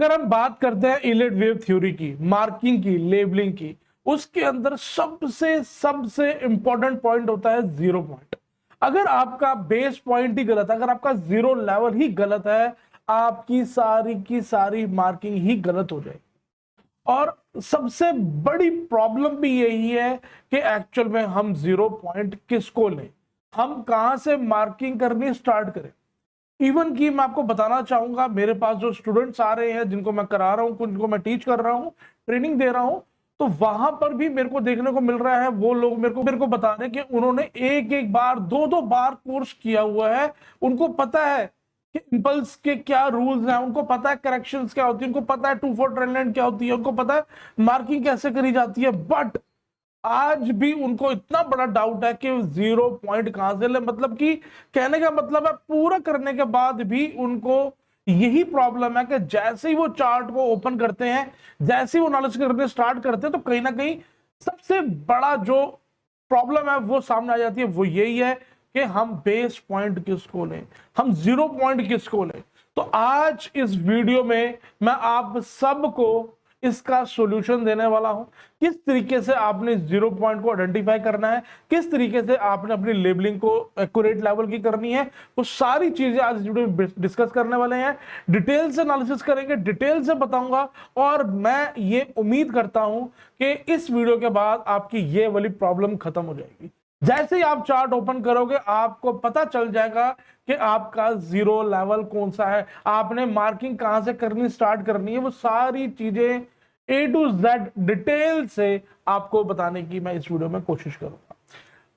अगर हम बात करते हैं इलियट वेव थ्योरी की, मार्किंग की, लेबलिंग की, उसके अंदर सबसे सबसे इंपॉर्टेंट पॉइंट होता है जीरो पॉइंट। अगर आपका बेस पॉइंट ही गलत है, अगर आपका जीरो लेवल ही गलत है, आपकी सारी की सारी मार्किंग ही गलत हो जाएगी। और सबसे बड़ी प्रॉब्लम भी यही है कि एक्चुअल में हम जीरो पॉइंट किसको लें, हम कहां से मार्किंग करनी स्टार्ट करें। इवन कि मैं आपको बताना चाहूंगा, मेरे पास जो स्टूडेंट्स आ रहे हैं, जिनको मैं करा रहा हूं, जिनको मैं टीच कर रहा हूं, ट्रेनिंग दे रहा हूं, तो वहां पर भी मेरे को देखने को मिल रहा है, वो लोग मेरे को बता रहे हैं कि उन्होंने एक एक बार, दो दो बार कोर्स किया हुआ है। उनको पता है कि इंपल्स के क्या रूल्स हैं, उनको पता है करेक्शंस क्या होती है, उनको पता है 2/4 ट्रेंड लाइन क्या होती है, उनको पता है मार्किंग कैसे करी जाती है। बट आज भी उनको इतना बड़ा डाउट है कि जीरो पॉइंट कहां से ले। मतलब कि कहने का मतलब है, पूरा करने के बाद भी उनको यही प्रॉब्लम है कि जैसे ही वो चार्ट को ओपन करते हैं, जैसे ही वो नॉलेज करने स्टार्ट करते हैं, तो कहीं ना कहीं सबसे बड़ा जो प्रॉब्लम है वो सामने आ जाती है। वो यही है कि हम बेस पॉइंट किसको लें, हम जीरो पॉइंट किसको लें। तो आज इस वीडियो में मैं आप सबको इसका सॉल्यूशन देने वाला हूं। किस तरीके से आपने जीरो पॉइंट को आइडेंटिफाई करना है, किस तरीके से आपने अपनी लेबलिंग को एक्यूरेट लेवल की करनी है, वो सारी चीजें आज इस वीडियो में डिस्कस करने वाले हैं। डिटेल से एनालिसिस करेंगे, डिटेल से बताऊंगा। और मैं ये उम्मीद करता हूं कि इस वीडियो के बाद आपकी ये वाली प्रॉब्लम खत्म हो जाएगी। जैसे ही आप चार्ट ओपन करोगे, आपको पता चल जाएगा कि आपका जीरो लेवल कौन सा है, आपने मार्किंग कहां से करनी स्टार्ट करनी है। वो सारी चीजें A to Z डिटेल से आपको बताने की मैं इस वीडियो में कोशिश करूंगा।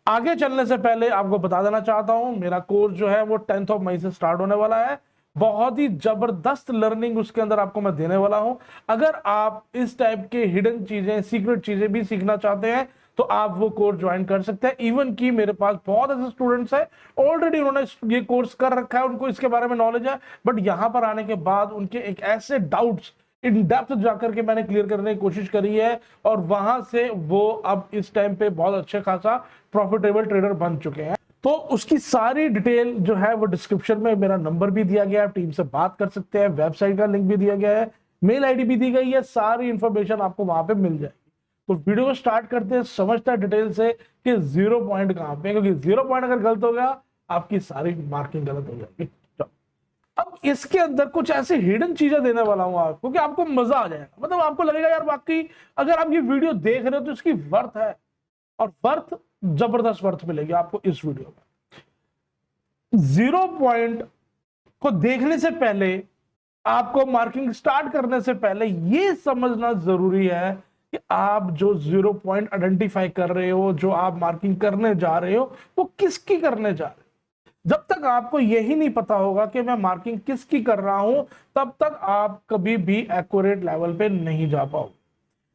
आगे चलने से पहले आपको बता देना चाहता हूं, मेरा कोर्स जो है वो 10 मई से स्टार्ट होने वाला है। बहुत ही जबरदस्त लर्निंग उसके अंदर आपको मैं देने वाला हूं। अगर आप इस टाइप के हिडन चीजें, सीक्रेट चीजें भी सीखना चाहते हैं, तो आप वो कोर्स ज्वाइन कर सकते हैं। इवन कि मेरे पास बहुत ऐसे स्टूडेंट्स हैं, ऑलरेडी उन्होंने ये कोर्स कर रखा है, उनको इसके बारे में नॉलेज है, बट यहां पर आने के बाद उनके एक ऐसे डाउट्स इन डेप्थ जाकर के मैंने क्लियर करने की कोशिश करी है, और वहां से वो अब इस टाइम पे बहुत अच्छे खासा प्रॉफिटेबल ट्रेडर बन चुके हैं। तो उसकी सारी डिटेल जो है वो डिस्क्रिप्शन में मेरा नंबर भी दिया गया है, टीम से बात कर सकते हैं, वेबसाइट का लिंक भी दिया गया है, मेल आईडी भी दी गई है, सारी इंफॉर्मेशन आपको वहां पे मिल जाएगी। तो वीडियो को स्टार्ट करते हैं, समझते हैं डिटेल से कि जीरो पॉइंट कहां पे, क्योंकि जीरो पॉइंट अगर गलत हो गया, आपकी सारी मार्किंग गलत हो जाएगी। अब इसके अंदर कुछ ऐसे हिडन चीजें देने वाला हूं आपको कि आपको मजा आ जाएगा। मतलब आपको लगेगा यार वाकई अगर आप ये वीडियो देख रहे हो तो इसकी वर्थ है, और वर्थ, जबरदस्त वर्थ मिलेगी आपको इस वीडियो में। जीरो पॉइंट को देखने से पहले, आपको मार्किंग स्टार्ट करने से पहले ये समझना जरूरी है कि आप जो जीरो पॉइंट आइडेंटिफाई कर रहे हो, जो आप मार्किंग करने जा रहे हो, वो किसकी करने जा रहे हो। जब तक आपको यही नहीं पता होगा कि मैं मार्किंग किसकी कर रहा हूं, तब तक आप कभी भी एक्यूरेट लेवल पे नहीं जा पाओगे।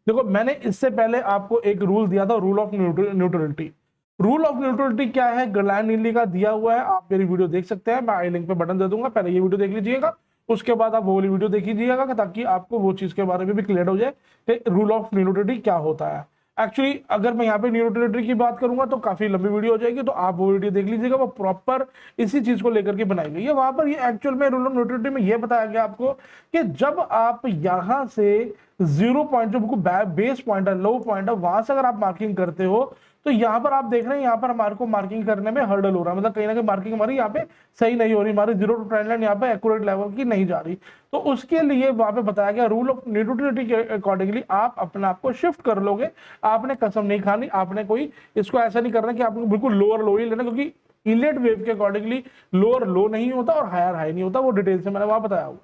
देखो, मैंने इससे पहले आपको एक रूल दिया था, rule of neutrality. Rule of neutrality क्या है, गलैन नीली का दिया हुआ है, आप मेरी वीडियो देख सकते हैं, मैं आई लिंक पे बटन दे दूंगा, पहले ये वीडियो देख लीजिएगा, उसके बाद आप वो वाली वीडियो देख लीजिएगा, ताकि आपको वो चीज के बारे में भी क्लियर हो जाए कि रूल ऑफ न्यूट्रलिटी क्या होता है। एक्चुअली अगर मैं यहाँ पे न्यूट्रलिटी की बात करूंगा तो काफी लंबी वीडियो हो जाएगी, तो आप वो वीडियो देख लीजिएगा, वो प्रॉपर इसी चीज को लेकर के बनाई गई है। वहां पर ये एक्चुअल में रूल ऑफ न्यूट्रलिटी में ये बताया गया आपको कि जब आप यहां से जीरो पॉइंट, जो बेस पॉइंट है, लो पॉइंट है, वहां से अगर आप मार्किंग करते हो, तो यहां पर आप देख रहे हैं, यहां पर हमारे को मार्किंग करने में हर्डल हो रहा है। मतलब कहीं ना कहीं मार्किंग हमारी यहाँ पे सही नहीं हो रही, हमारी जीरो टू ट्रेंड लाइन यहाँ पे एक्यूरेट लेवल की नहीं जा रही। तो उसके लिए वहां पे बताया गया रूल ऑफ न्यूट्रलिटी के अकॉर्डिंगली आप अपने आप को शिफ्ट कर लोगे। आपने कसम नहीं खानी, आपने कोई इसको ऐसा नहीं करना कि आपको बिल्कुल लोअर लो ही लेना, क्योंकि इलेट वेव के अकॉर्डिंगली लोअर लो नहीं होता और हायर हाई नहीं होता, वो डिटेल से मैंने वहां बताया हुआ।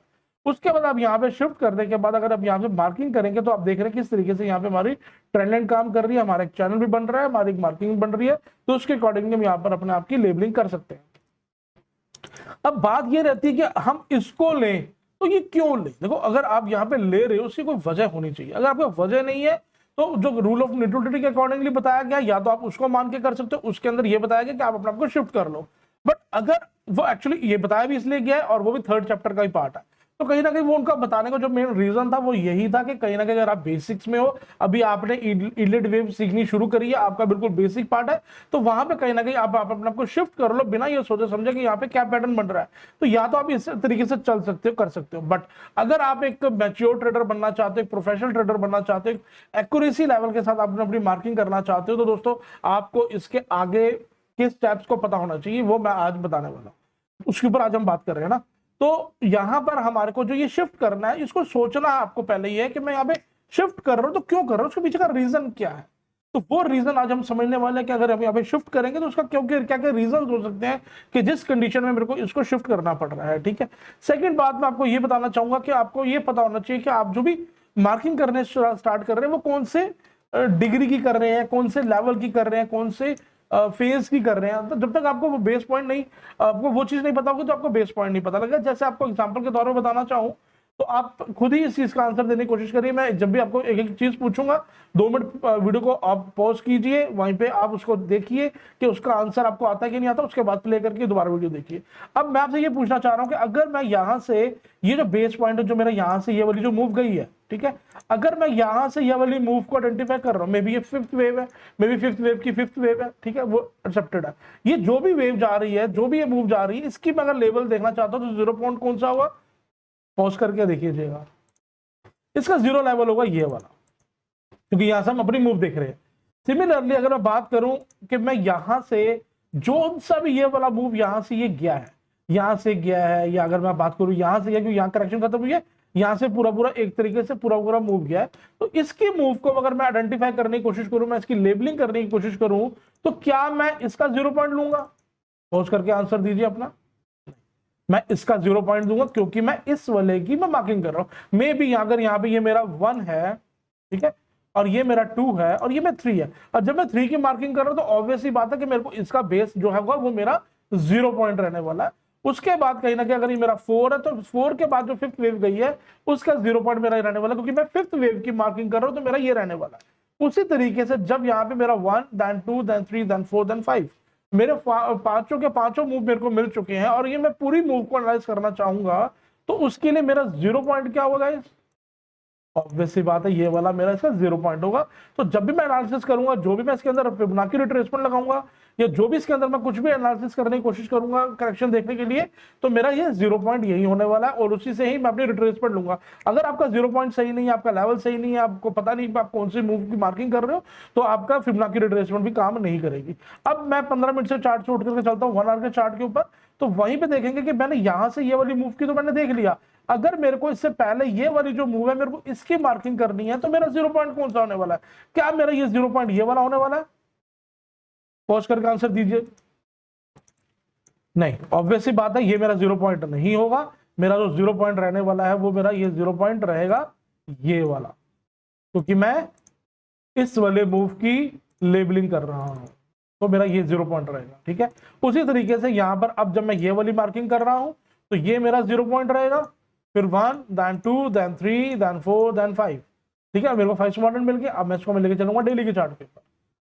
उसके बाद आप यहाँ पे शिफ्ट करने के बाद अगर आप यहाँ पे मार्किंग करेंगे, तो आप देख रहे हैं किस तरीके से यहाँ पे हमारी ट्रेंड लाइन काम कर रही है, हमारा एक चैनल भी बन रहा है, हमारी एक मार्किंग बन रही है, तो उसके अकॉर्डिंगली हम यहाँ पर अपने आप की लेबलिंग कर सकते हैं। अब बात ये रहती है कि हम इसको लें तो ये क्यों लें। देखो, अगर आप यहाँ पे ले रहे हो, उसकी कोई वजह होनी चाहिए। अगर आपको वजह नहीं है, तो जो रूल ऑफ न्यूट्रलिटी के अकॉर्डिंगली बताया गया, या तो आप उसको मान के कर सकते हो, उसके अंदर ये बताया गया कि आप अपने आप को शिफ्ट कर लो। बट अगर वो एक्चुअली ये बताया भी इसलिए गया है, और वो भी 3rd चैप्टर का ही पार्ट है, तो कहीं ना कहीं वो उनका बताने का जो मेन रीजन था वो यही था कि कहीं ना कहीं अगर आप बेसिक्स में हो, अभी आपने इलिट वेव सीखनी शुरू करी है, आपका बिल्कुल बेसिक पार्ट है, तो वहां पे कहीं ना कहीं आप अपने आप को शिफ्ट कर लो बिना ये सोचे समझे कि यहाँ पे क्या पैटर्न बन रहा है। तो या तो आप इस तरीके से चल सकते हो, कर सकते हो, बट अगर आप एक मैच्योर ट्रेडर बनना चाहते हो, एक प्रोफेशनल ट्रेडर बनना चाहते हो, एक्यूरेसी लेवल के साथ आपने अपनी मार्किंग करना चाहते हो, तो दोस्तों आपको इसके आगे किस स्टेप्स को पता होना चाहिए वो मैं आज बताने वाला हूं, उसके ऊपर आज हम बात कर रहे हैं ना। तो यहां पर हमारे को जो ये शिफ्ट करना है, इसको सोचना आपको पहले ये है कि मैं यहाँ पे शिफ्ट कर रहा हूं तो क्यों कर रहा हूं, उसके पीछे का रीजन क्या है। तो वो रीजन आज हम समझने वाले हैं कि अगर हम यहाँ पे शिफ्ट करेंगे तो उसका क्योंकि क्या क्या रीजन हो सकते हैं कि जिस कंडीशन में मेरे को इसको शिफ्ट करना पड़ रहा है। ठीक है, सेकंड बात मैं आपको ये बताना चाहूंगा कि आपको ये पता होना चाहिए कि आप जो भी मार्किंग करने स्टार्ट कर रहे हैं वो कौन से डिग्री की कर रहे हैं, कौन से लेवल की कर रहे हैं, कौन से फेज की कर रहे हैं। तो जब तक आपको वो बेस पॉइंट नहीं, आपको वो चीज नहीं पता होगी तो आपको बेस पॉइंट नहीं पता लगेगा। जैसे आपको एग्जांपल के तौर पर बताना चाहूं तो आप खुद ही इस चीज का आंसर देने की कोशिश करिए। मैं जब भी आपको एक एक चीज पूछूंगा 2 मिनट वीडियो को आप पॉज कीजिए, वहीं पे आप उसको देखिए कि उसका आंसर आपको आता है कि नहीं आता, उसके बाद प्ले करके दोबारा वीडियो देखिए। अब मैं आपसे ये पूछना चाह रहा हूं कि अगर मैं यहां से ये जो बेस पॉइंट है जो मेरा यहां से ये वाली जो मूव गई है, ठीक है, अगर मैं यहां से ये वाली मूव को आइडेंटिफाई कर रहा हूं, मे बी ये फिफ्थ वेव है, मे बी फिफ्थ वेव की फिफ्थ वेव है, ठीक है, वो एक्सेप्टेड है। ये जो भी वेव जा रही है, जो भी ये मूव जा रही है, इसकी मैं अगर लेवल देखना चाहता हूं तो 0 पॉइंट कौन सा होगा, पॉज करके देखिएगा, इसका 0 लेवल होगा ये वाला, क्योंकि यहां से हम अपनी मूव देख रहे हैं। सिमिलरली अगर मैं बात करूं कि मैं यहां से जो सा भी ये वाला मूव यहां से ये गया है, यहां से गया है, या अगर मैं बात करूं यहां से, क्योंकि यहां करेक्शन खत्म हुई है, यहां से पूरा पूरा एक तरीके से पूरा पूरा मूव गया है, तो इसकी मूव को अगर मैं आइडेंटिफाई करने की कोशिश करूं, मैं इसकी लेबलिंग करने की कोशिश करूं, तो क्या मैं इसका 0 पॉइंट लूंगा, पॉज करके आंसर दीजिए अपना। मैं इसका 0 पॉइंट दूंगा क्योंकि मैं इस वाले की मैं मार्किंग कर रहा हूं। मे बी अगर यहाँ पे ये मेरा 1 है, ठीक है, और ये मेरा 2 है, और ये मैं 3 है, और जब मैं 3 की मार्किंग कर रहा हूं तो ऑब्वियस ही बात है कि मेरे को इसका बेस जो है वो मेरा 0 पॉइंट रहने वाला है। उसके बाद कहीं ना कहीं अगर ये मेरा 4 है तो 4 के बाद जो फिफ्थ वेव गई है उसका 0 पॉइंट मेरा रहने वाला है, क्योंकि मैं फिफ्थ वेव की मार्किंग कर रहा हूं तो मेरा ये रहने वाला है। उसी तरीके से जब यहाँ पे मेरा 1 देन 2 देन 3 देन 4 देन 5, मेरे पांचों के पांचों मूव मेरे को मिल चुके हैं, और ये मैं पूरी मूव को एनालाइज करना चाहूंगा, तो उसके लिए मेरा 0 पॉइंट क्या होगा गाइस, ऑब्वियस सी बात है ये वाला मेरा इसका 0 पॉइंट होगा। तो जब भी मैं एनालिसिस करूंगा, जो भी मैं इसके अंदर फिबोनाची रिट्रेसमेंट लगाऊंगा, या जो भी इसके अंदर मैं कुछ भी एनालिसिस करने की कोशिश करूंगा करेक्शन देखने के लिए, तो मेरा ये 0 पॉइंट यही होने वाला है, और उसी से ही मैं अपनी रिट्रेसमेंट लूंगा। अगर आपका 0 पॉइंट सही नहीं है, आपका लेवल सही नहीं है, आपको पता नहीं आप कौन सी मूव की मार्किंग कर रहे हो, तो आपका फिबोनाची रिट्रेसमेंट भी काम नहीं करेगी। अब मैं 15 मिनट से चार्ट से उठ करके चलता हूँ 1 आवर के चार्ट के ऊपर, तो वहीं पे देखेंगे कि मैंने यहां से ये वाली मूव की तो मैंने देख लिया, अगर मेरे को इससे पहले ये वाली जो मूव है मेरे को इसकी मार्किंग करनी है, तो मेरा 0 पॉइंट कौन सा होने वाला है, क्या मेरा ये 0 पॉइंट ये वाला होने वाला है, पॉज करके आंसर दीजिए। नहीं, ऑब्वियस सी बात है ये मेरा 0 पॉइंट नहीं होगा। मेरा जो 0 पॉइंट रहने वाला है वो मेरा ये 0 पॉइंट रहेगा ये वाला, क्योंकि मैं इस वाले मूव की लेबलिंग कर रहा हूं, तो मेरा ये 0 पॉइंट रहेगा। ठीक है, उसी तरीके से यहां पर अब जब मैं ये वाली मार्किंग कर रहा हूं तो ये मेरा 0 पॉइंट रहेगा, फिर 1 देन 2 देन 3 देन 4 देन 5। ठीक है, मेरे को 5 पॉइंट मिल गया। अब मैं इसको मैं लेके चलूंगा डेली के चार्ट के ऊपर,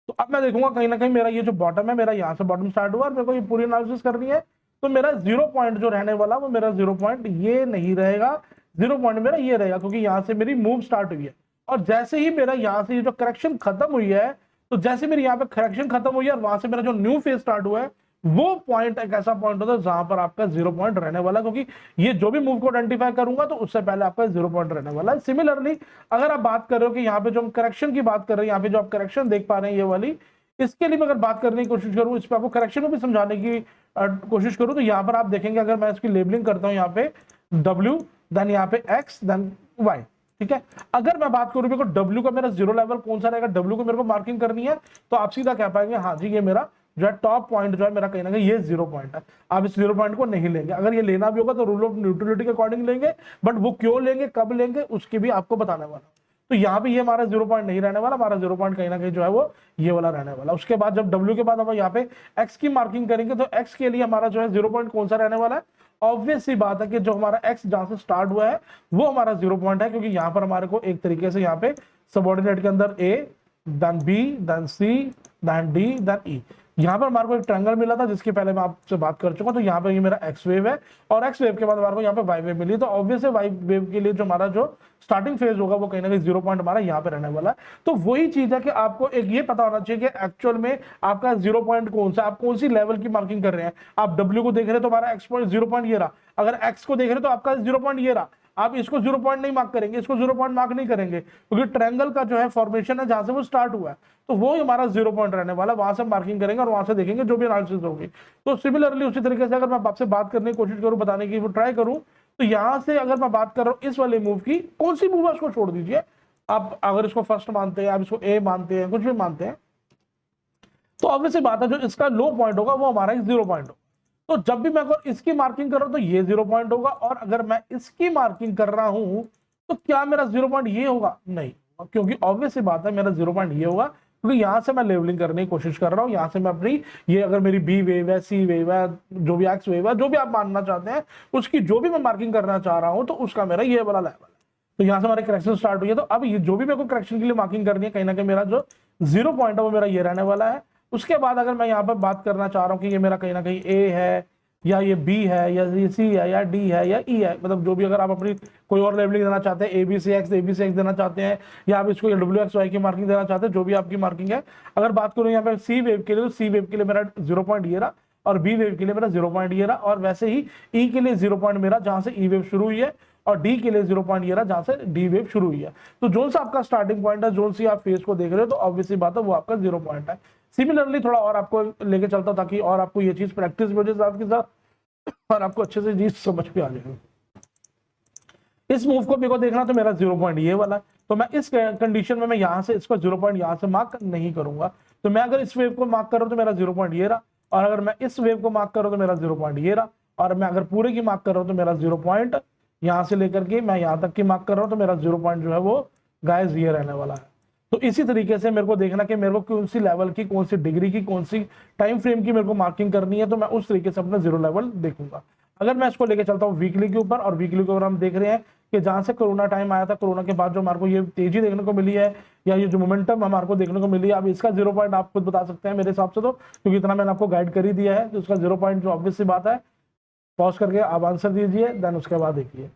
तो अब मैं देखूंगा कहीं ना कहीं मेरा ये जो बॉटम है, मेरा यहाँ से बॉटम स्टार्ट हुआ और मेरे को ये पूरी एनालिसिस करनी है, तो मेरा 0 पॉइंट जो रहने वाला वो मेरा 0 पॉइंट ये नहीं रहेगा, 0 पॉइंट मेरा ये रहेगा, क्योंकि यहाँ से मेरी मूव स्टार्ट हुई है, और जैसे ही मेरा यहाँ से ये जो करेक्शन खत्म हुई है, तो जैसे मेरी यहाँ पे करेक्शन खत्म हुई है और वहां से मेरा जो न्यू फेज स्टार्ट हुआ है, वो पॉइंट एक ऐसा पॉइंट होता है जहां पर आपका 0 पॉइंट रहने वाला, क्योंकि ये जो भी मूव को आइडेंटिफाई करूंगा तो उससे पहले आपका 0 पॉइंट रहने वाला है। सिमिलरली अगर आप बात कर रहे हो कि यहाँ पे जो हम करेक्शन की बात कर रहे हैं, यहाँ पे जो आप करेक्शन देख पा रहे हैं ये वाली, इसके लिए अगर बात करने की कोशिश करूं, इस पर आपको करेक्शन में भी समझाने की कोशिश करूं, तो यहाँ पर आप देखेंगे अगर मैं इसकी लेबलिंग करता हूं यहाँ पे W देन यहाँ पे X देन Y। ठीक है, अगर मैं बात करूं मेरे को W का मेरा 0 लेवल कौन सा रहेगा, W को मेरे को मार्किंग करनी है, तो आप सीधा कह पाएंगे हाँ जी ये मेरा जो है टॉप पॉइंट जो है मेरा कहीं ना कहीं ये 0 पॉइंट है। आप इस 0 पॉइंट को नहीं लेंगे, अगर ये लेना भी होगा तो रूल ऑफ न्यूट्रलिटी के अकॉर्डिंग लेंगे, बट वो क्यों लेंगे कब लेंगे उसकी भी आपको बताने वाला। तो यहाँ पे ये हमारा 0 पॉइंट नहीं रहने वाला, हमारा 0 पॉइंट कहीं ना कहीं जो है वो ये वाला रहने वाला। उसके बाद जब W के बाद हम यहाँ पे X की मार्किंग करेंगे, तो X के लिए हमारा जो है 0 पॉइंट कौन सा रहने वाला है, ऑब्वियस सी बात है कि जो हमारा X जहां से स्टार्ट हुआ है वो हमारा 0 पॉइंट है, क्योंकि यहाँ पर हमारे को एक तरीके से यहाँ पे सबऑर्डिनेट के अंदर A then B then C then D then E, यहाँ पर हमारे को एक ट्रायंगल मिला था जिसकी पहले मैं आपसे बात कर चुका हूं। तो यहाँ पर ये मेरा एक्स वेव है और एक्स वेव के बाद हमारे को यहाँ पे वाई वेव मिली। तो ऑब्वियसली वाई वेव के लिए जो हमारा जो स्टार्टिंग फेज होगा वो कहीं ना कहीं 0 पॉइंट हमारा यहाँ पे रहने वाला है। तो वही चीज है कि आपको एक ये पता होना चाहिए कि एक्चुअल में आपका 0 पॉइंट कौन सा, आप कौन सी लेवल की मार्किंग कर रहे हैं। आप डब्ल्यू को देख रहे हैं तो हमारा एक्स पॉइंट 0 पॉइंट ये रहा, अगर एक्स को देख रहे हैं तो आपका 0 पॉइंट ये रहा। आप इसको 0 पॉइंट नहीं मार्क करेंगे, इसको 0 पॉइंट मार्क नहीं करेंगे, क्योंकि ट्रायंगल का जो है फॉर्मेशन है जहां से वो स्टार्ट हुआ है तो वो हमारा 0 पॉइंट रहने वाला है, वहां से मार्किंग करेंगे और वहां से देखेंगे जो भी एनालिसिस होगी। तो सिमिलरली उसी तरीके से अगर मैं आपसे बात करने की कोशिश करूं, बताने की वो ट्राई करूं, तो यहां से अगर मैं बात कर रहा हूं इस वाले मूव की, कौन सी मूव है उसको छोड़ दीजिए, आप अगर इसको फर्स्ट मानते हैं, आप इसको ए मानते हैं, कुछ भी मानते हैं, तो ऑब्वियसली बात है जो इसका लो पॉइंट होगा वो हमारा 0 पॉइंट होगा। तो जब भी मैं अगर इसकी मार्किंग कर रहा हूं तो ये 0 पॉइंट होगा, और अगर मैं इसकी मार्किंग कर रहा हूं तो क्या मेरा 0 पॉइंट ये होगा? नहीं, क्योंकि ऑब्वियसली बात है मेरा 0 पॉइंट ये होगा, क्योंकि यहां से मैं लेवलिंग करने की कोशिश कर रहा हूं। यहां से मैं अपनी ये अगर मेरी बी वेव है, सी वेव है, जो भी एक्स वेव है, जो भी आप मानना चाहते हैं, उसकी जो भी मैं मार्किंग करना चाह रहा हूं तो उसका मेरा ये वाला लेवल है। तो यहां से हमारी करेक्शन स्टार्ट हुई है। तो अब ये जो भी मेरे को करेक्शन के लिए मार्किंग करनी है, कहीं ना कहीं मेरा जो 0 पॉइंट है वो मेरा ये रहने वाला है। उसके बाद अगर मैं यहाँ पर बात करना चाह रहा हूँ कि ये मेरा कहीं ना कहीं ए है या ये बी है या ये सी है या डी है या ई है, मतलब जो भी अगर आप अपनी कोई और लेवलिंग देना चाहते हैं, ए बी सी एक्स देना चाहते हैं, या आप इसको डब्ल्यू एक्स वाई की मार्किंग देना चाहते हैं, जो भी आपकी मार्किंग है। अगर बात करूँ यहाँ पे सी वेव के लिए, तो सी वेव के लिए मेरा 0 पॉइंट ये रहा, और बी वेव के लिए मेरा 0 पॉइंट ये रहा, और वैसे ही ई के लिए 0 पॉइंट मेरा जहां से ई वेव शुरू हुई है, और डी के लिए 0 पॉइंट ये रहा जहां से डी वेव शुरू हुई है। तो जोन सा आपका स्टार्टिंग पॉइंट है, जोन सी आप फेज को देख रहे हो, तो ऑब्वियसली बात है वो आपका 0 पॉइंट है। सिमिलरली थोड़ा और आपको लेके चलता ताकि और आपको ये चीज प्रैक्टिस भी हो जाए साथ के साथ, और आपको अच्छे से चीज समझ पे आ जाए। इस मूव को मेरे को देखना तो मेरा 0 पॉइंट ये वाला है, तो मैं इस कंडीशन में मैं यहां से इसको 0 पॉइंट यहां से मार्क नहीं करूंगा। तो मैं अगर इस वेव को मार्क कर रहा हूं तो मेरा 0 पॉइंट ये रहा, और अगर मैं इस वेव को मार्क कर रहा हूं तो मेरा 0 पॉइंट ये रहा, और मैं अगर पूरे की मार्क कर रहा हूं तो मेरा 0 पॉइंट यहां से लेकर के मैं यहां तक की मार्क कर रहा हूं तो मेरा 0 पॉइंट जो है वो गाइस ये रहने वाला है। तो इसी तरीके से मेरे को देखना कि मेरे को कौन सी लेवल की, कौन सी डिग्री की, कौन सी टाइम फ्रेम की मेरे को मार्किंग करनी है, तो मैं उस तरीके से अपना 0 लेवल देखूंगा। अगर मैं इसको लेके चलता हूँ वीकली के ऊपर, और वीकली के ऊपर हम देख रहे हैं कि जहां से कोरोना टाइम आया था, कोरोना के बाद जो हमारे को ये तेजी देखने को मिली है, या ये जो मोमेंटम हमारे को देखने को मिली है, अब इसका 0 पॉइंट आप खुद बता सकते हैं मेरे हिसाब से, तो क्योंकि इतना मैंने आपको गाइड कर ही दिया है। तो उसका 0 पॉइंट जो ऑब्वियस सी बात है, पॉज करके आप आंसर दीजिए, देन उसके बाद देखिए।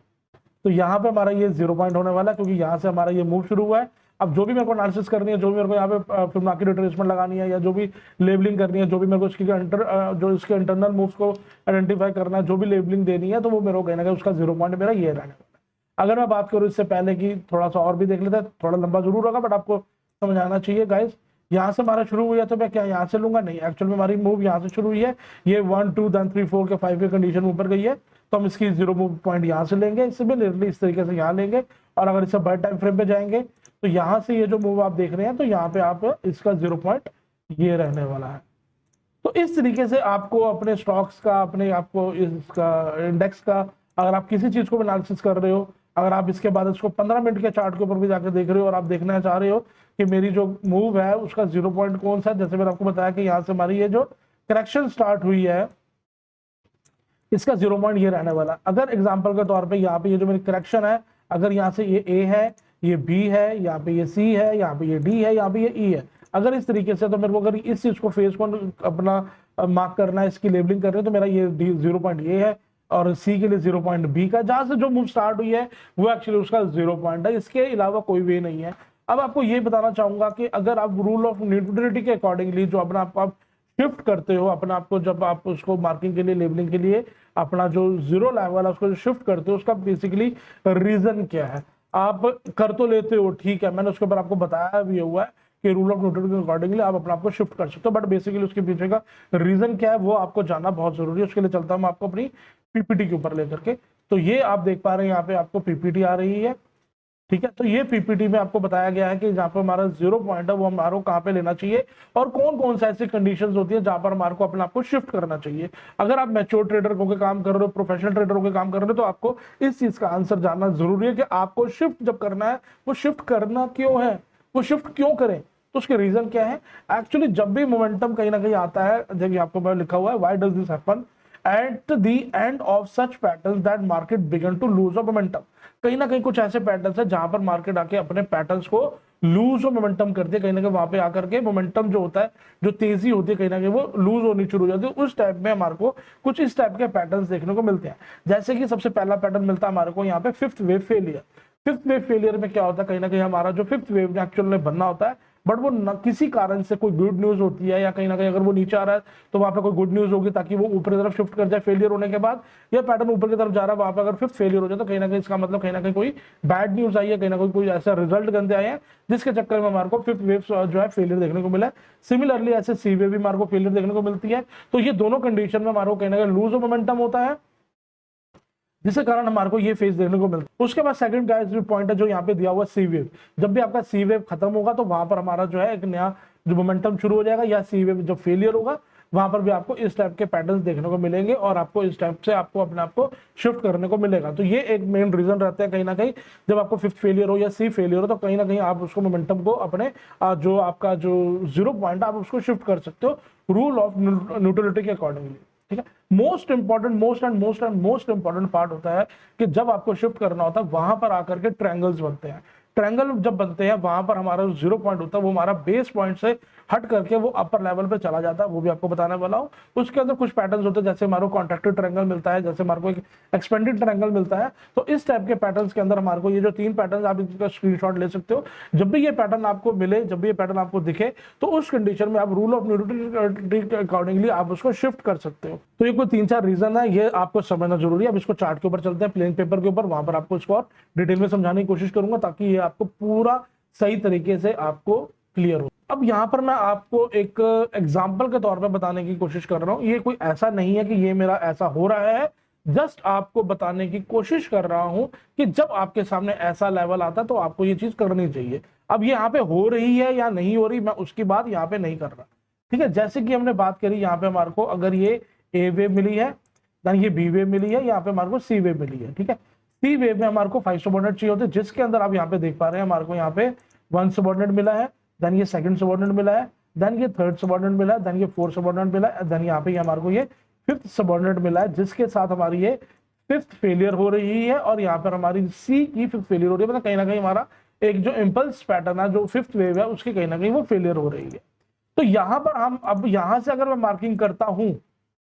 तो यहाँ पे हमारा ये 0 पॉइंट होने वाला है, क्योंकि यहाँ से हमारा ये मूव शुरू हुआ है। अब जो भी मेरे को एनालिसिस करनी है, जो भी मेरे को यहाँ पे फिबोनाची रिट्रेसमेंट लगानी है, या जो भी लेबलिंग करनी है, जो भी मेरे को इसकी जो इसके इंटरनल मूव्स को आइडेंटिफाई करना है, जो भी लेबलिंग देनी है, तो वो मेरे को कहना है उसका 0 पॉइंट मेरा ये रहने वाला है। अगर मैं बात करूँ इससे पहले की, थोड़ा सा और भी देख लेते हैं, थोड़ा लंबा जरूर होगा बट आपको समझ आना चाहिए गाइस। यहाँ से हमारा शुरू हुआ है तो मैं क्या यहाँ से लूंगा? नहीं, एक्चुअल में हमारी मूव यहाँ से शुरू हुई है, ये 1 2 then 3 4 के 5 के कंडीशन ऊपर गई है, तो हम इसकी 0 मूव पॉइंट यहाँ से लेंगे, सिमिलरली इस तरीके से यहाँ लेंगे, और अगर इससे बड़े टाइम फ्रेम पे जाएंगे तो यहाँ से ये जो मूव आप देख रहे हैं, तो यहाँ पे आप इसका 0 पॉइंट ये रहने वाला है। तो इस तरीके से आपको अपने स्टॉक्स का, अपने आपको इसका इंडेक्स का, अगर आप किसी चीज को एनालिसिस कर रहे हो, अगर आप इसके बाद इसको 15 मिनट के चार्ट के ऊपर भी जाकर देख रहे हो, और आप देखना चाह रहे हो कि मेरी जो मूव है उसका 0 पॉइंट कौन सा है, जैसे मैंने आपको बताया कि यहाँ से हमारी ये जो करेक्शन स्टार्ट हुई है, इसका 0 पॉइंट ये रहने वाला। अगर एग्जांपल के तौर पे यहाँ पे ये जो मेरी करेक्शन है, अगर यहाँ से ये ए है, ये बी है, यहाँ पे ये सी है, यहाँ पे ये डी है, यहाँ पे ये ई है, अगर इस तरीके से, तो मेरे को अगर इस चीज को फेस को अपना मार्क करना है, इसकी लेबलिंग करनी है, तो मेरा ये 0 पॉइंट ये है, और सी के लिए 0 पॉइंट बी का, जहां से जो मूव स्टार्ट हुई है वो एक्चुअली उसका 0 पॉइंट है, इसके अलावा कोई वे नहीं है। अब आपको ये बताना चाहूंगा कि अगर आप रूल ऑफ न्यूट्रलिटी के अकॉर्डिंगली जो अपना आप शिफ्ट करते हो, अपना आपको जब आप उसको मार्किंग के लिए, लेबलिंग के लिए अपना जो 0 लेवल है उसको शिफ्ट करते हो, उसका बेसिकली रीजन क्या है? आप कर तो लेते हो, ठीक है, मैंने उसके ऊपर आपको बताया भी हुआ है कि रूल ऑफ न्यूटन के अकॉर्डिंगली आप अपने आप को शिफ्ट कर सकते हो, बट बेसिकली उसके पीछे का रीजन क्या है वो आपको जानना बहुत जरूरी है। उसके लिए चलता हूं आपको अपनी पीपीटी के ऊपर लेकर के। तो ये आप देख पा रहे हैं, यहाँ पे आपको पीपीटी आ रही है, ठीक है। तो ये पीपीटी में आपको बताया गया है कि जहाँ पर हमारा 0 पॉइंट है वो हमारे कहाँ पे लेना चाहिए, और कौन कौन सा ऐसी कंडीशंस होती है जहां पर हमारे को अपने आप को शिफ्ट करना चाहिए। अगर आप मैच्योर ट्रेडर होकर काम कर रहे हो, प्रोफेशनल ट्रेडर होकर काम कर रहे हो, तो आपको इस चीज का आंसर जानना जरूरी है कि आपको शिफ्ट जब करना है, वो शिफ्ट करना क्यों है, वो शिफ्ट क्यों करें, तो उसके रीजन क्या है। एक्चुअली जब भी मोमेंटम कहीं ना कहीं आता है, जैसे आपको लिखा हुआ है why does this happen, at the end of such patterns that market began to lose of momentum. कहीं ना कहीं कुछ ऐसे पैटर्न्स है जहां पर मार्केट आके अपने पैटर्न्स को लूज ऑफ मोमेंटम करती है, कहीं ना कहीं वहां पे आकर के मोमेंटम जो होता है, जो तेजी होती है, कहीं ना कहीं वो लूज होनी शुरू हो जाती है। उस टाइप में हमारे को कुछ इस टाइप के पैटर्न्स देखने को मिलते हैं। जैसे कि सबसे पहला पैटर्न मिलता है हमारे को यहाँ पे fifth wave failure. Fifth wave failure में क्या होता है, कहीं ना कहीं हमारा जो फिफ्थ वेव एक्चुअल में बनना होता है, बट वो किसी कारण से कोई गुड न्यूज होती है, या कहीं ना कहीं अगर वो नीचे आ रहा है तो वहां पे कोई गुड न्यूज होगी ताकि वो ऊपर की तरफ शिफ्ट कर जाए फेलियर होने के बाद। या पैटर्न ऊपर की तरफ जा रहा है, वहां पे अगर फिफ्थ फेलियर हो जाए तो कहीं ना कहीं इसका मतलब कहीं ना कहीं कोई बैड न्यूज आई है, कहीं ना कहीं कोई ऐसा रिजल्ट गंदे आए हैं जिसके चक्कर में हमारे को फिफ्थ वेव जो है फेलियर देखने को मिला है। सिमिलरली ऐसे सी वेव भी हमारे को फेलियर देखने को मिलती है। तो ये दोनों कंडीशन में हमारे को कहीं ना कहीं लूज ऑफ मोमेंटम होता है, जिसके कारण हमारे को ये फेज देखने को मिलता है। उसके बाद सेकंड गाइस जो पॉइंट है जो यहाँ पे दिया हुआ सी वेव। जब भी आपका सी वेव खत्म होगा तो वहां पर हमारा जो है एक नया जो मोमेंटम शुरू हो जाएगा, या सी वेव जब फेलियर होगा वहां पर भी आपको इस टाइप के पैटर्न्स देखने को मिलेंगे और आपको इस टाइप से आपको अपने आप को शिफ्ट करने को मिलेगा। तो ये एक मेन रीजन रहता है कहीं ना कहीं, जब आपको फिफ्थ फेलियर हो या सी फेलियर हो तो कहीं ना कहीं आप उसको मोमेंटम को अपने जो आपका जो 0 पॉइंट आप उसको शिफ्ट कर सकते हो रूल ऑफ न्यूट्रलिटी के अकॉर्डिंगली। ठीक है, मोस्ट इंपॉर्टेंट पार्ट होता है कि जब आपको शिफ्ट करना होता है वहां पर आकर के ट्रायंगल्स बनते हैं। ट्रायंगल जब बनते हैं वहां पर हमारा जो 0 पॉइंट होता है वो हमारा बेस पॉइंट से हट करके वो अपर लेवल पे चला जाता है, वो भी आपको बताने वाला हूँ। उसके अंदर कुछ पैटर्न्स होते हैं, जैसे हमारे को कॉन्ट्रैक्टेड ट्रायंगल मिलता है, जैसे हमारे को एक एक्सपेंडेड ट्रायंगल मिलता है। तो इस टाइप के पैटर्न्स के अंदर हमारे को ये जो 3 पैटर्न आप इसका स्क्रीनशॉट ले सकते हो। जब भी ये पैटर्न आपको मिले, जब भी ये पैटर्न आपको दिखे, तो उस कंडीशन में आप रूल ऑफ न्यूट्रलिटी के अकॉर्डिंगली आप उसको शिफ्ट कर सकते हो। तो ये कोई 3-4 रीजन है, ये आपको समझना जरूरी है। अब इसको चार्ट के ऊपर चलते हैं, प्लेन पेपर के ऊपर, वहां पर आपको इसको और डिटेल में समझाने की कोशिश करूंगा ताकि ये आपको पूरा सही तरीके से आपको क्लियर हो। अब यहाँ पर मैं आपको एक एग्जाम्पल के तौर पे बताने की कोशिश कर रहा हूँ। ये कोई ऐसा नहीं है कि ये मेरा ऐसा हो रहा है, जस्ट आपको बताने की कोशिश कर रहा हूं कि जब आपके सामने ऐसा लेवल आता है तो आपको ये चीज करनी चाहिए। अब ये यहाँ पे हो रही है या नहीं हो रही, मैं उसकी बात यहाँ पे नहीं कर रहा। ठीक है, जैसे कि हमने बात करी यहाँ पे हमारे को अगर ये ए वेव मिली है, देन ये बी वेव मिली है, यहाँ पे हमारे को सी वेव मिली है। ठीक है, सी वेव में हमारे को 5 सबऑर्डिनेट चाहिए होते हैं, जिसके अंदर आप यहाँ पे देख पा रहे हैं हमारे को यहाँ पे 1 सबऑर्डिनेट मिला है, देन ये सेकंड सबऑर्डिनेट मिला है, देन ये थर्ड सबऑर्डिनेट मिला है, देन ये फोर्थ सबऑर्डिनेट मिला है, देन यहाँ पे हमारे को ये फिफ्थ सबऑर्डिनेट मिला है, जिसके साथ हमारी ये फिफ्थ फेलियर हो रही है और यहाँ पर हमारी सी की फिफ्थ फेलियर हो रही है। मतलब कहीं ना कहीं हमारा एक जो इंपल्स पैटर्न है, जो फिफ्थ वेव है, उसकी कहीं ना कहीं वो फेलियर हो रही है। तो यहाँ पर हम अब यहाँ से अगर मैं मार्किंग करता हूं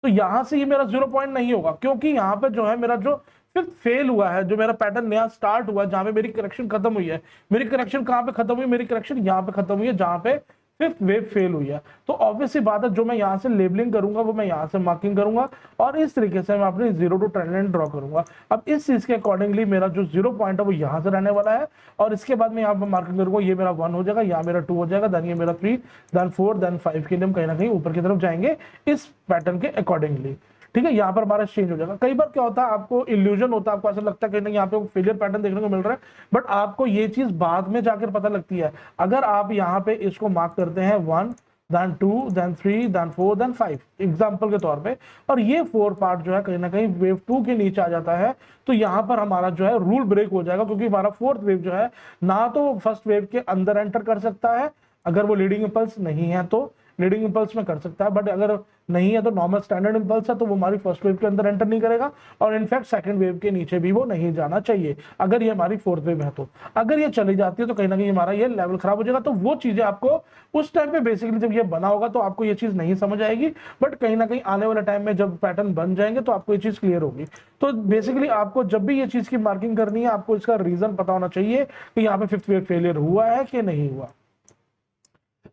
तो यहाँ से ये मेरा 0 पॉइंट नहीं होगा, क्योंकि यहाँ पे जो है मेरा जो फिफ्थ फेल हुआ है, जो मेरा पैटर्न नया स्टार्ट हुआ है, जहां पे मेरी करेक्शन खत्म हुई है। मेरी करेक्शन कहां पे खत्म हुई? मेरी करेक्शन यहाँ पे खत्म हुई है जहां पे फिफ्थ वेव फेल हुई है। तो ऑब्वियसली बात है, जो मैं यहाँ से लेबलिंग करूंगा वो मैं यहाँ से मार्किंग करूंगा और इस तरीके से मैं अपनी 0 टू ट्रेंड लाइन ड्रॉ करूंगा। अब इस चीज के अकॉर्डिंगली मेरा जो 0 पॉइंट है वो यहाँ से रहने वाला है और इसके बाद मैं यहाँ पर मार्किंग करूंगा, ये मेरा 1 हो जाएगा, यहाँ मेरा 2 हो जाएगा, देन ये मेरा 3, देन 4, देन 5 के लिए हम कहीं ना कहीं ऊपर की तरफ जाएंगे इस पैटर्न के अकॉर्डिंगली। ठीक है, यहाँ पर हमारा चेंज हो जाएगा। कई बार क्या होता है, आपको इल्यूजन होता है, आपको ऐसा लगता है कि नहीं यहाँ पे फेलियर पैटर्न देखने को मिल रहा है, बट आपको ये चीज बाद में जाकर पता लगती है। अगर आप यहाँ पे इसको मार्क करते हैं 1, then 2, then 3, then 4, then 5 example के तौर पे, और ये 4 पार्ट जो है कहीं ना कहीं वेव 2 के नीचे आ जाता है, तो यहाँ पर हमारा जो है रूल ब्रेक हो जाएगा, क्योंकि हमारा फोर्थ वेव जो है ना तो फर्स्ट वेव के अंदर एंटर कर सकता है, अगर वो लीडिंग इंपल्स नहीं है तो लीडिंग इंपल्स में कर सकता है, बट अगर नहीं है तो नॉर्मल स्टैंडर्ड इंपल्स है तो वो हमारी फर्स्ट वेव के अंदर एंटर नहीं करेगा और इनफैक्ट सेकंड वेव के नीचे भी वो नहीं जाना चाहिए अगर ये हमारी फोर्थ वेव है। तो अगर ये चली जाती है तो कहीं ना कहीं हमारा ये लेवल खराब हो जाएगा। तो वो चीजें आपको उस टाइम पे बेसिकली जब ये बना होगा तो आपको ये चीज नहीं समझ आएगी, बट कहीं ना कहीं आने वाले टाइम में जब पैटर्न बन जाएंगे तो आपको ये चीज क्लियर होगी। तो बेसिकली आपको जब भी ये चीज की मार्किंग करनी है, आपको इसका रीजन पता होना चाहिए कि यहाँ पे फिफ्थ वेव फेलियर हुआ है कि नहीं हुआ।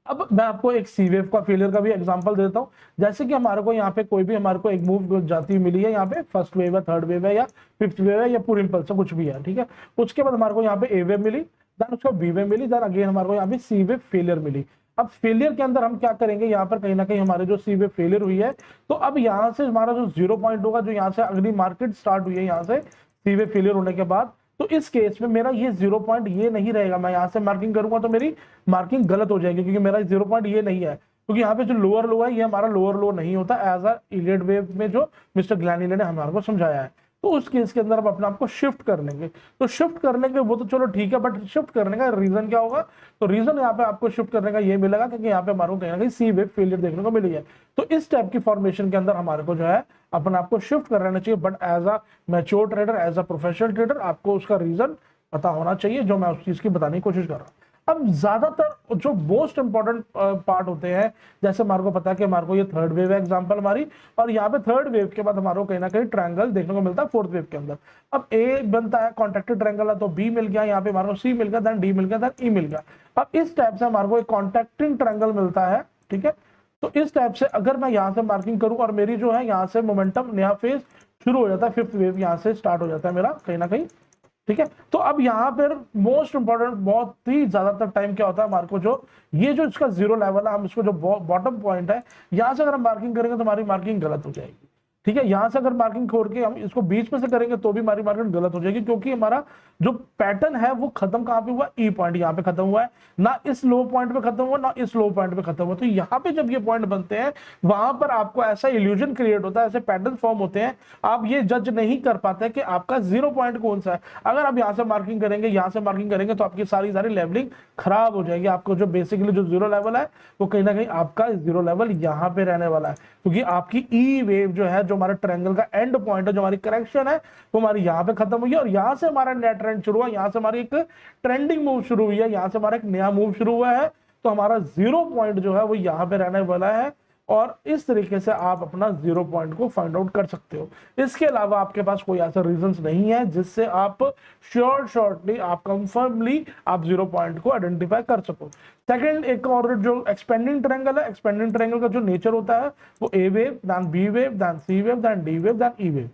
अब मैं आपको एक सी वेव का फेलियर का भी एग्जांपल देता हूं। जैसे कि हमारे को यहाँ पे कोई भी हमारे को एक मूव जाती हुई मिली है, यहाँ पे फर्स्ट वेव है, थर्ड वेव है या फिफ्थ वेव है या पूरी इंपल्स कुछ भी है। ठीक है, उसके बाद हमारे को यहाँ पे ए वेव मिली, देन उसको बी वेव मिली, देन अगेन हमारे को यहाँ पे सी वेव फेलियर मिली। अब फेलियर के अंदर हम क्या करेंगे, यहाँ पर कहीं ना कहीं हमारे जो सी वेव फेलियर हुई है, तो अब यहाँ से हमारा जो 0 पॉइंट होगा, जो यहाँ से अगली मार्केट स्टार्ट हुई है यहाँ से सी वेव फेलियर होने के बाद, तो इस केस में मेरा ये 0 पॉइंट ये नहीं रहेगा। मैं यहाँ से मार्किंग करूंगा तो मेरी मार्किंग गलत हो जाएगी, क्योंकि मेरा 0 पॉइंट ये नहीं है, क्योंकि यहाँ पे जो लोअर लो है ये हमारा लोअर लो नहीं होता एज अ इलियट वेव में जो मिस्टर ग्लैनिले ने हमारे को समझाया है। तो उस केस के अंदर हम अपने आप को शिफ्ट कर लेंगे। तो शिफ्ट कर लेंगे वो तो चलो ठीक है, बट शिफ्ट करने का रीजन क्या होगा? तो रीजन यहाँ पे आपको शिफ्ट करने का ये मिलेगा क्योंकि यहाँ पे हमारे को कहीं ना कहीं सी वेव फेलियर देखने को मिली है। तो इस टाइप की फॉर्मेशन के अंदर हमारे को जो है अपने आप को शिफ्ट कर लेना चाहिए, but as a mature trader, as a professional trader आपको उसका रीजन पता होना चाहिए, जो मैं उस चीज की बताने की कोशिश कर रहा हूँ। अब ज्यादातर जो मोस्ट इंपॉर्टेंट पार्ट होते हैं, जैसे हमारे को पता है कि हमारे को ये थर्ड वेव है एग्जांपल हमारी, और यहाँ पे थर्ड वेव के बाद हमारे को कहीं ना कहीं ट्रायंगल देखने को मिलता है फोर्थ वेव के अंदर। अब ए बनता है कॉन्ट्रैक्टेड ट्रायंगल है, तो बी मिल गया, यहाँ पे हमारे को सी मिल गया, देन डी मिल गया, देन ई मिल गया। अब इस टाइप से हमारे को एक कॉन्ट्रैक्टिंग ट्रायंगल मिलता है, ठीक है। तो इस टाइप से अगर मैं यहाँ से मार्किंग करूँ और मेरी जो है यहाँ से मोमेंटम नया फेज शुरू हो जाता है, फिफ्थ वेव यहाँ से स्टार्ट हो जाता है मेरा कहीं ना कहीं, ठीक है। तो अब यहाँ पर मोस्ट इंपॉर्टेंट बहुत ही ज्यादातर टाइम क्या होता है हमारे को, जो ये जो इसका जीरो लेवल है, हम इसको जो बॉटम पॉइंट है यहाँ से अगर हम मार्किंग करेंगे तो हमारी मार्किंग गलत हो जाएगी, ठीक है। यहाँ से अगर मार्किंग छोड़ के हम इसको बीच में से करेंगे तो भी हमारी मार्किंग गलत हो जाएगी, क्योंकि हमारा जो पैटर्न है वो खत्म कहाँ पे हुआ? ई पॉइंट यहाँ पे खत्म हुआ है, ना इस लो पॉइंट पे खत्म हुआ, ना इस लो पॉइंट पे खत्म हुआ। तो यहाँ पे जब ये पॉइंट बनते हैं वहां पर आपको ऐसा इल्यूजन क्रिएट होता है, ऐसे पैटर्न फॉर्म होते हैं, आप ये जज नहीं कर पाते कि आपका जीरो पॉइंट कौन सा है। अगर आप यहाँ से मार्किंग करेंगे, यहाँ से मार्किंग करेंगे, तो आपकी सारी लेवलिंग खराब हो जाएगी। आपको जो बेसिकली जो जीरो लेवल है वो कहीं ना कहीं आपका जीरो लेवल यहाँ पे रहने वाला है, क्योंकि आपकी ई वेव जो है, जो हमारा ट्रायंगल का एंड पॉइंट है, जो हमारी करेक्शन है, वो हमारी यहाँ पे खत्म हुई है, और यहाँ से हमारा नया ट्रेंड शुरू हुआ, यहाँ से हमारी एक ट्रेंडिंग मूव शुरू हुई है, यहाँ से हमारा एक नया मूव शुरू हुआ है। तो हमारा जीरो पॉइंट जो है वो यहाँ पे रहने वाला है, और इस तरीके से आप अपना जीरो पॉइंट को फाइंड आउट कर सकते हो। इसके अलावा आपके पास कोई ऐसा रीजंस नहीं है जिससे आप शॉर्टली आप कंफर्मली आप जीरो पॉइंट को आइडेंटिफाई कर सको। सेकंड, एक और जो एक्सपेंडिंग ट्रायंगल है, एक्सपेंडिंग ट्रायंगल का जो नेचर होता है वो A wave, then B wave, then C wave, then D wave, then E wave.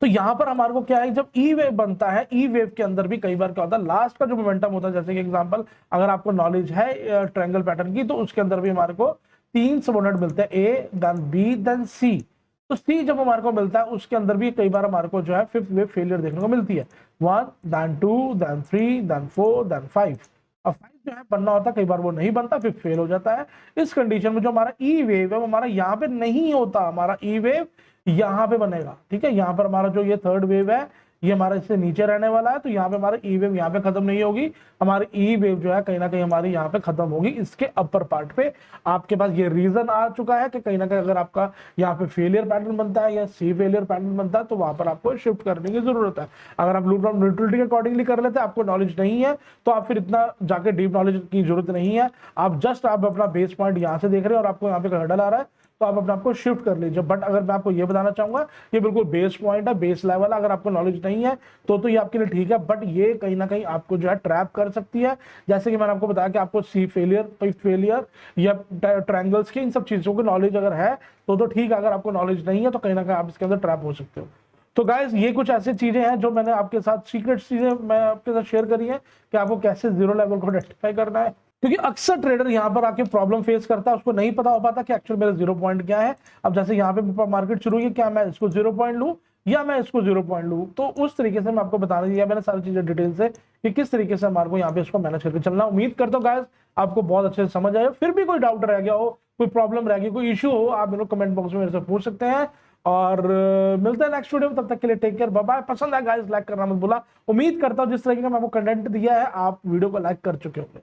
तो यहां पर हमारे को क्या है, जब ई वेव बनता है, ई वेव के अंदर भी कई बार क्या होता है, लास्ट का जो मोमेंटम होता है, जैसे कि एग्जांपल अगर आपको नॉलेज है ट्रायंगल पैटर्न की, तो उसके अंदर भी हमारे को तीन सबऑर्डिनेट मिलते हैं, ए, देन बी, देन सी। तो सी जब हमारे को मिलता है उसके अंदर भी कई बार हमारे को जो है फिफ्थ वेव फेलियर देखने को मिलती है, 1, देन 2, देन 3, देन 4, देन 5। अब 5 जो है बनना होता है, कई बार वो नहीं बनता, फिर फेल हो जाता है। इस कंडीशन में जो हमारा ई वेव है वो हमारा यहाँ पे नहीं होता, हमारा ई वेव यहाँ पे बनेगा, ठीक है। यहाँ पर हमारा जो ये थर्ड वेव है ये हमारा इससे नीचे रहने वाला है, तो यहाँ पे हमारा ई वेव यहाँ पे खत्म नहीं होगी, हमारी ई वेव जो है कहीं ना कहीं हमारी यहाँ पे खत्म होगी इसके अपर पार्ट पे। आपके पास ये रीजन आ चुका है कि कहीं ना कहीं अगर आपका यहाँ पे फेलियर पैटर्न बनता है या सी फेलियर पैटर्न बनता है तो वहां पर आपको शिफ्ट करने की जरूरत है। अगर आप लूप न्यूट्रलिटी के अकॉर्डिंगली कर लेते हैं, आपको नॉलेज नहीं है, तो आप फिर इतना जाके डीप नॉलेज की जरूरत नहीं है। आप जस्ट आप अपना बेस पॉइंट यहाँ से देख रहे हैं और आपको यहाँ पे हर्डल आ रहा है, तो आप अपने आपको शिफ्ट कर लीजिए। बट अगर मैं आपको ये बताना चाहूंगा, ये बिल्कुल बेस पॉइंट है, बेस लेवल है। अगर आपको नॉलेज नहीं है तो ये आपके लिए ठीक है, बट ये कहीं ना कहीं आपको जो है ट्रैप कर सकती है। जैसे कि मैंने आपको बताया कि आपको सी फेलियर, फिफ्थ फेलियर या ट्रायंगल्स की इन सब चीजों की नॉलेज अगर है तो ठीक है, अगर आपको नॉलेज नहीं है तो कहीं ना कहीं आप इसके अंदर ट्रैप हो सकते हो। तो गाइस ये कुछ ऐसी चीजें हैं जो मैंने आपके साथ, सीक्रेट चीजें मैं आपके साथ शेयर करी है कि आपको कैसे जीरो लेवल को आइडेंटिफाई करना है, क्योंकि अक्सर ट्रेडर यहाँ पर आके प्रॉब्लम फेस करता है, उसको नहीं पता हो पाता कि एक्चुअल मेरा जीरो पॉइंट क्या है। अब जैसे यहाँ पे मार्केट शुरू हुई, क्या मैं इसको जीरो पॉइंट लूँ या मैं इसको जीरो पॉइंट लूँ, तो उस तरीके से मैं आपको बताने दिया मैंने सारी चीजें डिटेल से कि किस तरीके से हमारे को यहाँ पे इसको मैनेज करके चलना। उम्मीद करता हूँ गाइस आपको बहुत अच्छे से समझ आया। फिर भी कोई डाउट रह गया हो, कोई प्रॉब्लम रह गई, कोई इश्यू हो, आप मेरे कमेंट बॉक्स में मेरे से पूछ सकते हैं। और मिलते हैं नेक्स्ट वीडियो में, तब तक के लिए टेक केयर, बाय बाय। पसंद आया गाइस लाइक करना मत भूलना। उम्मीद करता हूँ जिस तरीके का मैं आपको कंटेंट दिया है आप वीडियो को लाइक कर चुके होंगे।